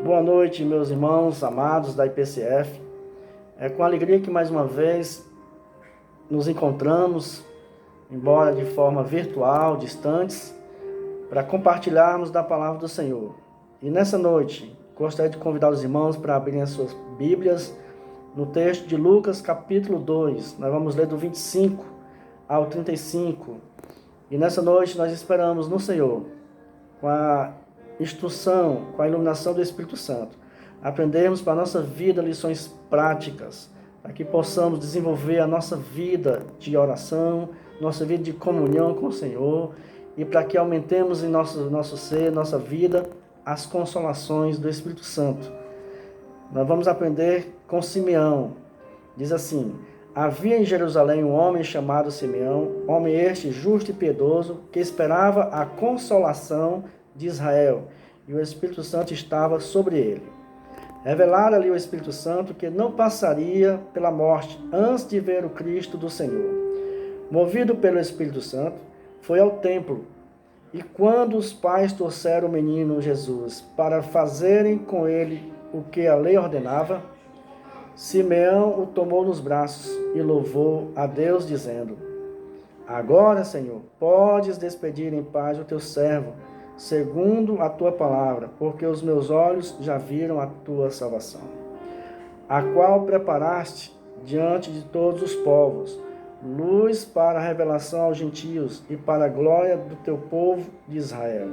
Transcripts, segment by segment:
Boa noite, meus irmãos amados da IPCF. É com alegria que mais uma vez nos encontramos, embora de forma virtual, distantes, para compartilharmos da palavra do Senhor. E nessa noite, gostaria de convidar os irmãos para abrirem as suas Bíblias no texto de Lucas, capítulo 2. Nós vamos ler do 25 ao 35. E nessa noite nós esperamos no Senhor, com a instrução, com a iluminação do Espírito Santo, aprendermos para a nossa vida lições práticas, para que possamos desenvolver a nossa vida de oração, nossa vida de comunhão com o Senhor, e para que aumentemos em nosso ser, nossa vida, as consolações do Espírito Santo. Nós vamos aprender com Simeão. Diz assim: havia em Jerusalém um homem chamado Simeão, homem este justo e piedoso, que esperava a consolação de Israel, e o Espírito Santo estava sobre ele. Revelara-lhe o Espírito Santo que não passaria pela morte antes de ver o Cristo do Senhor. Movido pelo Espírito Santo, foi ao templo, e quando os pais trouxeram o menino Jesus para fazerem com ele o que a lei ordenava, Simeão o tomou nos braços e louvou a Deus, dizendo: agora, Senhor, podes despedir em paz o teu servo, segundo a tua palavra, porque os meus olhos já viram a tua salvação, a qual preparaste diante de todos os povos, luz para a revelação aos gentios e para a glória do teu povo de Israel.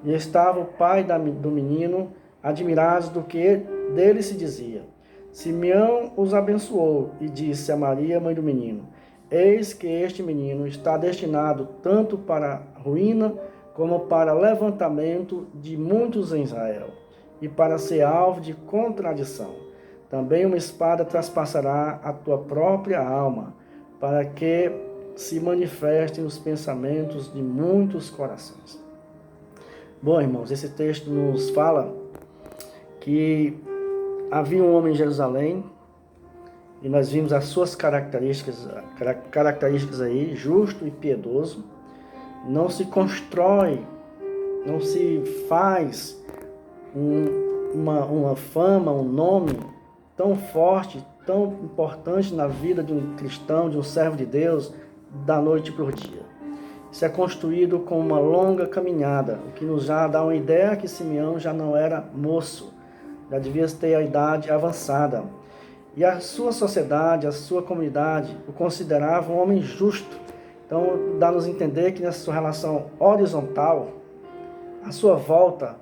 E estava o pai do menino, admirados do que dele se dizia. Simeão os abençoou e disse a Maria, mãe do menino: eis que este menino está destinado tanto para a ruína como para levantamento de muitos em Israel, e para ser alvo de contradição. Também uma espada traspassará a tua própria alma, para que se manifestem os pensamentos de muitos corações. Bom, irmãos, esse texto nos fala que havia um homem em Jerusalém, e nós vimos as suas características aí, justo e piedoso. Não se constrói, não se faz uma fama, um nome tão forte, tão importante na vida de um cristão, de um servo de Deus, da noite para o dia. Isso é construído com uma longa caminhada, o que nos já dá uma ideia que Simeão já não era moço, já devia ter a idade avançada. E a sua sociedade, a sua comunidade o considerava um homem justo. Então, dá-nos a entender que nessa sua relação horizontal, à sua volta,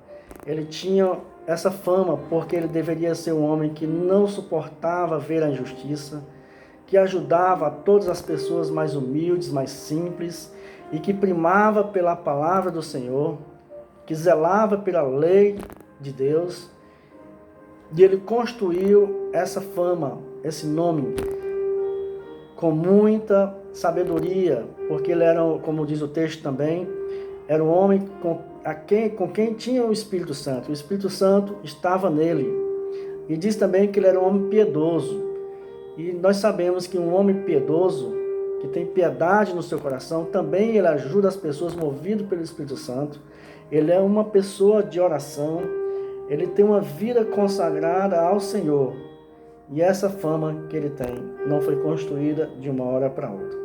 ele tinha essa fama, porque ele deveria ser um homem que não suportava ver a injustiça, que ajudava a todas as pessoas mais humildes, mais simples, e que primava pela palavra do Senhor, que zelava pela lei de Deus. E ele construiu essa fama, esse nome, com muita sabedoria, porque ele era, como diz o texto também, era um homem com quem tinha o Espírito Santo. O Espírito Santo estava nele. E diz também que ele era um homem piedoso. E nós sabemos que um homem piedoso, que tem piedade no seu coração, também ele ajuda as pessoas movido pelo Espírito Santo. Ele é uma pessoa de oração. Ele tem uma vida consagrada ao Senhor. E essa fama que ele tem não foi construída de uma hora para outra.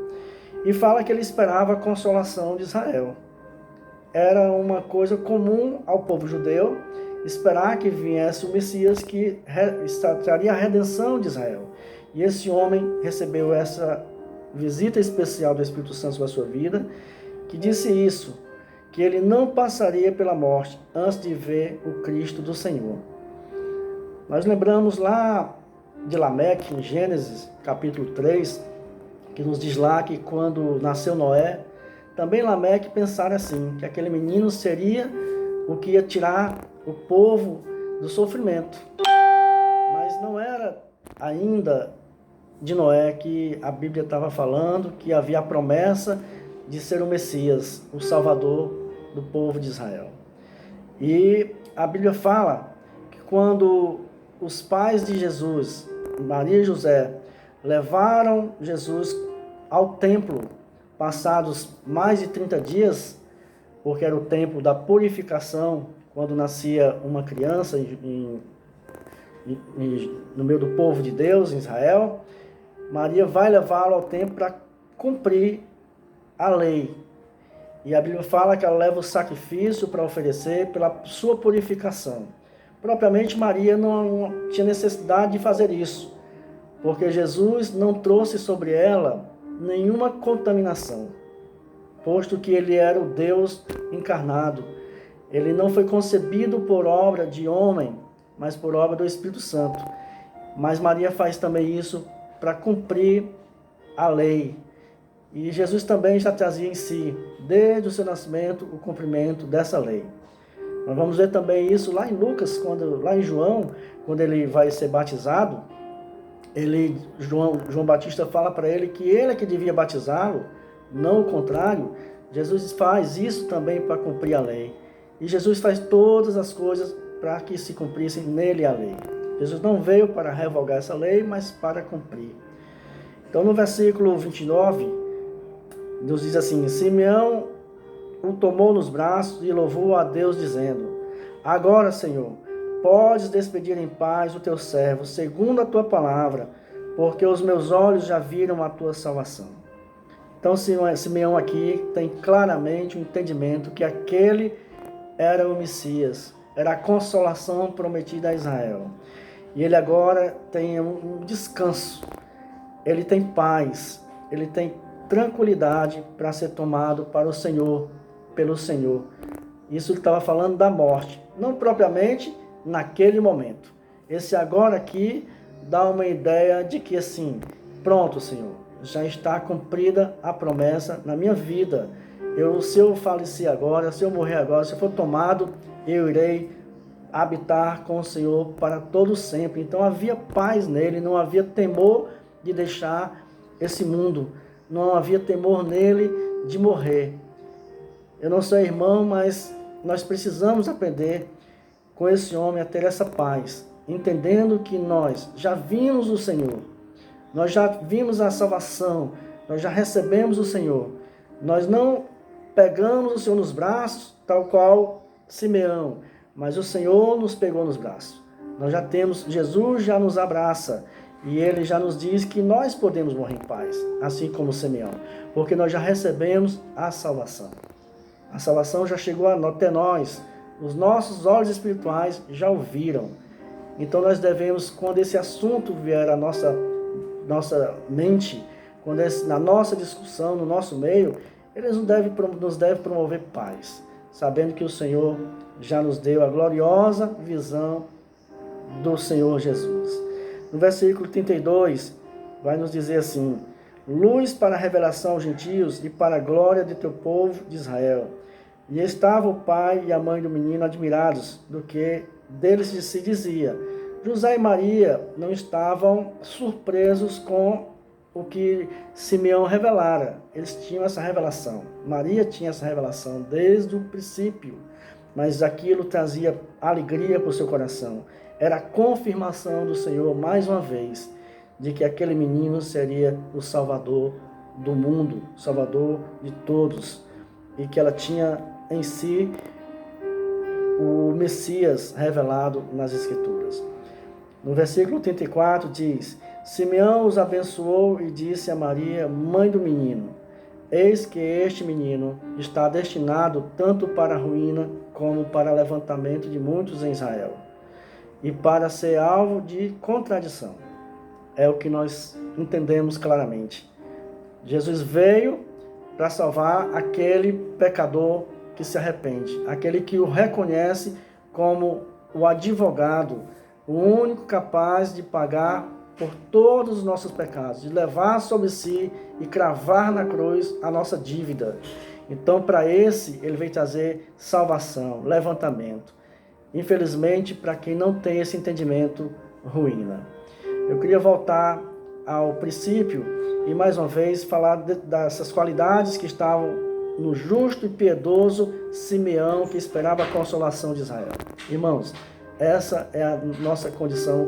E fala que ele esperava a consolação de Israel. Era uma coisa comum ao povo judeu esperar que viesse o Messias que traria a redenção de Israel. E esse homem recebeu essa visita especial do Espírito Santo sobre a sua vida, que disse isso, que ele não passaria pela morte antes de ver o Cristo do Senhor. Nós lembramos lá de Lameque, em Gênesis, capítulo 3, que nos diz lá que quando nasceu Noé, também Lameque pensara assim, que aquele menino seria o que ia tirar o povo do sofrimento. Mas não era ainda de Noé que a Bíblia estava falando, que havia a promessa de ser o Messias, o Salvador do povo de Israel. E a Bíblia fala que quando os pais de Jesus, Maria e José, levaram Jesus ao templo, passados mais de 30 dias, porque era o tempo da purificação, quando nascia uma criança no meio do povo de Deus, em Israel, Maria vai levá-lo ao templo para cumprir a lei. E a Bíblia fala que ela leva o sacrifício para oferecer pela sua purificação. Propriamente Maria não tinha necessidade de fazer isso, porque Jesus não trouxe sobre ela nenhuma contaminação, posto que ele era o Deus encarnado. Ele não foi concebido por obra de homem, mas por obra do Espírito Santo. Mas Maria faz também isso para cumprir a lei. E Jesus também já trazia em si, desde o seu nascimento, o cumprimento dessa lei. Nós vamos ver também isso lá em Lucas, lá em João, quando ele vai ser batizado, João Batista fala para ele que ele é que devia batizá-lo, não o contrário. Jesus faz isso também para cumprir a lei. E Jesus faz todas as coisas para que se cumprissem nele a lei. Jesus não veio para revogar essa lei, mas para cumprir. Então no versículo 29, nos diz assim: Simeão o tomou nos braços e louvou a Deus, dizendo: Agora, Senhor, podes despedir em paz o teu servo, segundo a tua palavra, porque os meus olhos já viram a tua salvação. Então Simeão aqui tem claramente o entendimento que aquele era o Messias, era a consolação prometida a Israel. E ele agora tem um descanso, ele tem paz, ele tem tranquilidade para ser tomado para o Senhor, pelo Senhor. Isso ele estava falando da morte, não propriamente naquele momento. Esse agora aqui dá uma ideia de que assim, pronto, Senhor, já está cumprida a promessa na minha vida. Se eu falecer agora, se eu morrer agora, se eu for tomado, eu irei habitar com o Senhor para todo sempre. Então havia paz nele, não havia temor de deixar esse mundo, não havia temor nele de morrer. Eu não sou irmão, mas nós precisamos aprender com esse homem a ter essa paz, entendendo que nós já vimos o Senhor, nós já vimos a salvação, nós já recebemos o Senhor. Nós não pegamos o Senhor nos braços, tal qual Simeão, mas o Senhor nos pegou nos braços. Nós já temos, Jesus já nos abraça, e ele já nos diz que nós podemos morrer em paz, assim como Simeão, porque nós já recebemos a salvação. A salvação já chegou até nós, os nossos olhos espirituais já o viram. Então nós devemos, quando esse assunto vier à nossa mente, quando na nossa discussão, no nosso meio, ele nos deve promover paz, sabendo que o Senhor já nos deu a gloriosa visão do Senhor Jesus. No versículo 32, vai nos dizer assim: luz para a revelação aos gentios e para a glória de teu povo de Israel. E estava o pai e a mãe do menino admirados do que deles se dizia. José e Maria não estavam surpresos com o que Simeão revelara. Eles tinham essa revelação. Maria tinha essa revelação desde o princípio, mas aquilo trazia alegria para o seu coração. Era a confirmação do Senhor, mais uma vez, de que aquele menino seria o Salvador do mundo, Salvador de todos, e que ela tinha em si o Messias revelado nas Escrituras. No versículo 34 diz: Simeão os abençoou e disse a Maria, mãe do menino: Eis que este menino está destinado tanto para a ruína como para o levantamento de muitos em Israel, e para ser alvo de contradição. É o que nós entendemos claramente. Jesus veio para salvar aquele pecador que se arrepende, aquele que o reconhece como o advogado, o único capaz de pagar por todos os nossos pecados, de levar sobre si e cravar na cruz a nossa dívida. Então, para esse, ele veio trazer salvação, levantamento. Infelizmente, para quem não tem esse entendimento, ruína. Eu queria voltar ao princípio e, mais uma vez, falar dessas qualidades que estavam no justo e piedoso Simeão, que esperava a consolação de Israel. Irmãos, essa é a nossa condição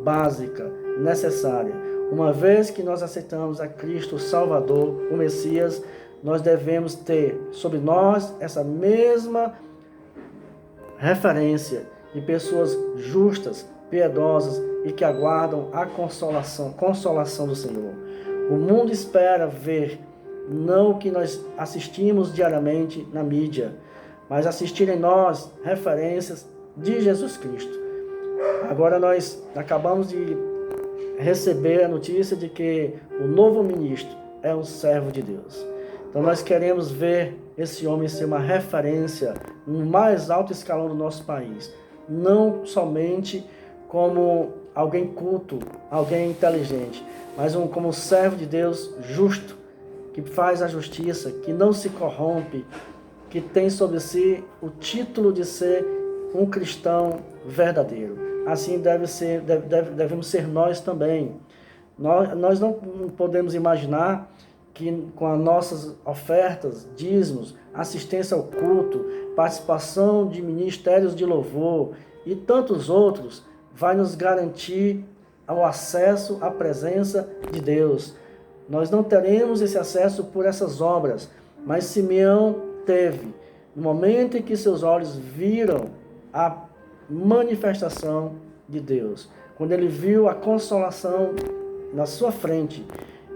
básica, necessária. Uma vez que nós aceitamos a Cristo Salvador, o Messias, nós devemos ter sobre nós essa mesma referência de pessoas justas, piedosas e que aguardam a consolação do Senhor. O mundo espera ver não o que nós assistimos diariamente na mídia, mas assistir em nós referências de Jesus Cristo. Agora nós acabamos de receber a notícia de que o novo ministro é um servo de Deus. Então nós queremos ver esse homem ser uma referência no mais alto escalão do nosso país. Não somente como alguém culto, alguém inteligente, mas como um servo de Deus justo, que faz a justiça, que não se corrompe, que tem sobre si o título de ser um cristão verdadeiro. Assim devemos ser nós também. Nós não podemos imaginar que com as nossas ofertas, dízimos, assistência ao culto, participação de ministérios de louvor e tantos outros, vai nos garantir o acesso à presença de Deus. Nós não teremos esse acesso por essas obras, mas Simeão teve, no momento em que seus olhos viram a manifestação de Deus, quando ele viu a consolação na sua frente.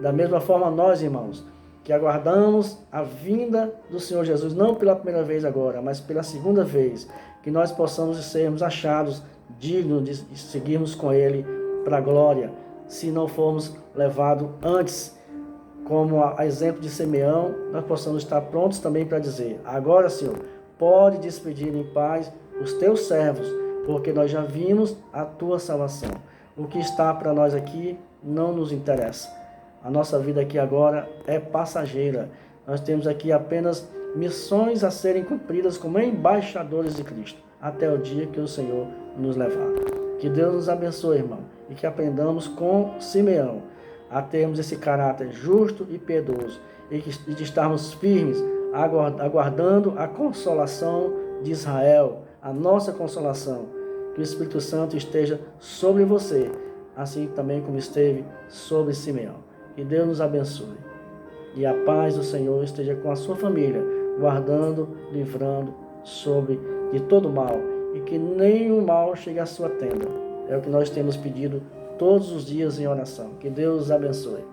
Da mesma forma nós, irmãos, que aguardamos a vinda do Senhor Jesus, não pela primeira vez agora, mas pela segunda vez, que nós possamos sermos achados dignos de seguirmos com Ele para a glória, se não formos levados antes, como a exemplo de Simeão, nós possamos estar prontos também para dizer: agora, Senhor, pode despedir em paz os teus servos, porque nós já vimos a tua salvação. O que está para nós aqui não nos interessa. A nossa vida aqui agora é passageira. Nós temos aqui apenas missões a serem cumpridas como embaixadores de Cristo, até o dia que o Senhor nos levar. Que Deus nos abençoe, irmão, e que aprendamos com Simeão a termos esse caráter justo e piedoso, e de estarmos firmes, aguardando a consolação de Israel, a nossa consolação. Que o Espírito Santo esteja sobre você, assim também como esteve sobre Simeão. Que Deus nos abençoe. E a paz do Senhor esteja com a sua família, guardando, livrando de todo mal. E que nenhum mal chegue à sua tenda. É o que nós temos pedido todos os dias em oração. Que Deus os abençoe.